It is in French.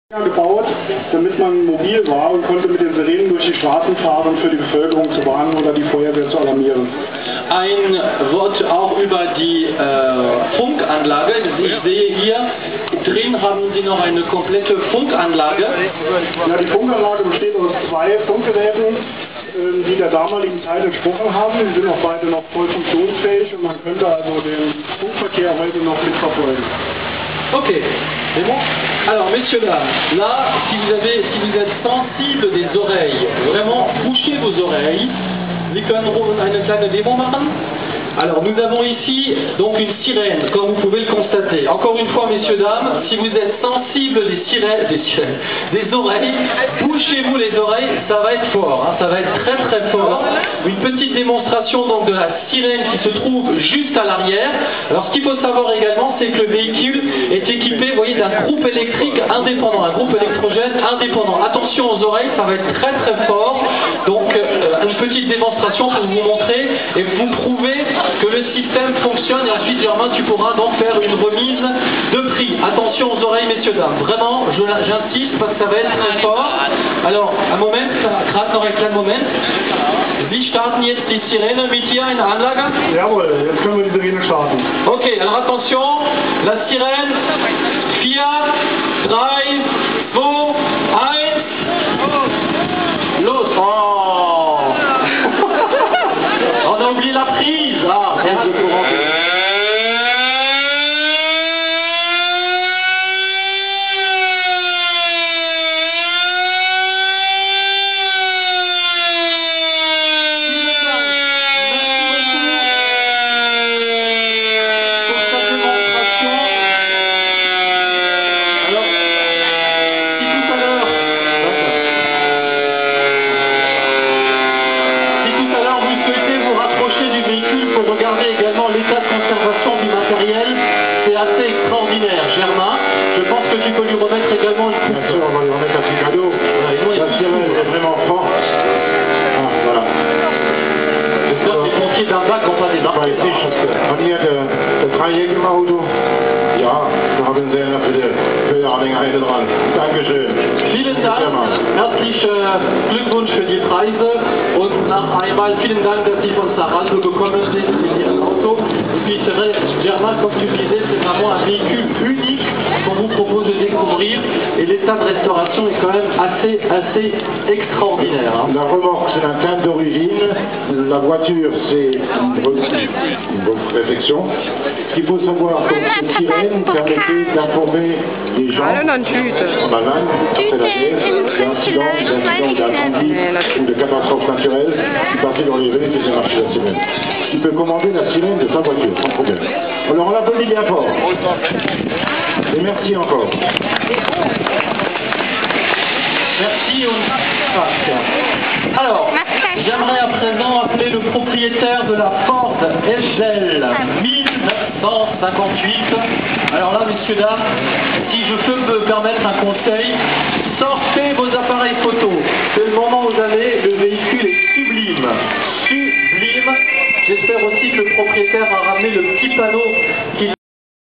Gebaut, damit man mobil war und konnte mit den Sirenen durch die Straßen fahren, für die Bevölkerung zu warnen oder die Feuerwehr zu alarmieren. Ein Wort auch über die Funkanlage. Ich sehe hier, drin haben Sie noch eine komplette Funkanlage. Ja, die Funkanlage besteht aus zwei Funkgeräten, die der damaligen Zeit entsprochen haben. Die sind auch beide noch voll funktionsfähig und man könnte also den Funkverkehr heute noch mitverfolgen. Ok, c'est bon. Alors messieurs, dames, là, si vous êtes sensible des oreilles, vraiment bouchez vos oreilles. Sie können eine kleine Demo machen. Alors nous avons ici donc une sirène, comme vous pouvez le constater. Encore une fois, messieurs, dames, si vous êtes sensible des oreilles, bouchez-vous les oreilles, ça va être fort, hein, ça va être très très fort. Une petite démonstration donc de la sirène qui se trouve juste à l'arrière. Alors ce qu'il faut savoir également, c'est que le véhicule est équipé, vous voyez, d'un groupe électrique indépendant, un groupe électrogène indépendant. Attention aux oreilles, ça va être très très fort. Donc une petite démonstration pour vous montrer et vous prouver que le système fonctionne, et ensuite Germain, tu pourras donc faire une remise de prix. Attention aux oreilles, messieurs, dames. Vraiment, j'insiste parce que ça va être très fort. Alors, un Moment, gerade noch ein kleiner Moment. Sie starten jetzt die Sirene mit hier in der Anlage? Jawohl, jetzt können wir die Sirene starten. Okay, alors attention, la sirène, 4, 3, 2, 1, los! Oh. On a oublié la prise. Ah, l'état de conservation du matériel, c'est assez extraordinaire. Germain, je pense que tu peux lui remettre également une coupe. Bien sûr, on va lui remettre un petit cadeau. La sirène est vraiment forte. Ah, voilà. J'espère que les pompiers d'un bac vont pas débarquer. Haben hier der Dreieck im Auto? Ja, da haben Sie eine für die Anhängerhände dran. Dankeschön. Vielen Dank, herzlichen Glückwunsch für die Preise und nach einmal vielen Dank, dass Sie von Sarando gekommen sind in Ihrem Auto. Et puis c'est vrai, Germain, comme tu le disais, c'est vraiment un véhicule unique qu'on vous propose de découvrir et l'état de restauration est quand même assez extraordinaire. Hein. La remorque, c'est un teint d'origine. La voiture, c'est une bonne réflexion. Ce qu'il faut savoir, donc, cette sirène permettait d'informer les gens en Allemagne, après la guerre, d'incidents d'incendie ou de catastrophes naturelles qui partaient dans les rues et faisaient marcher la sirène. Tu peux commander la sirène de ta voiture, sans problème. Alors on l'applaudit bien fort. Et merci encore. Merci Alors, j'aimerais à présent appeler le propriétaire de la Ford SL 1958. Alors là, messieurs, dames, si je peux me permettre un conseil,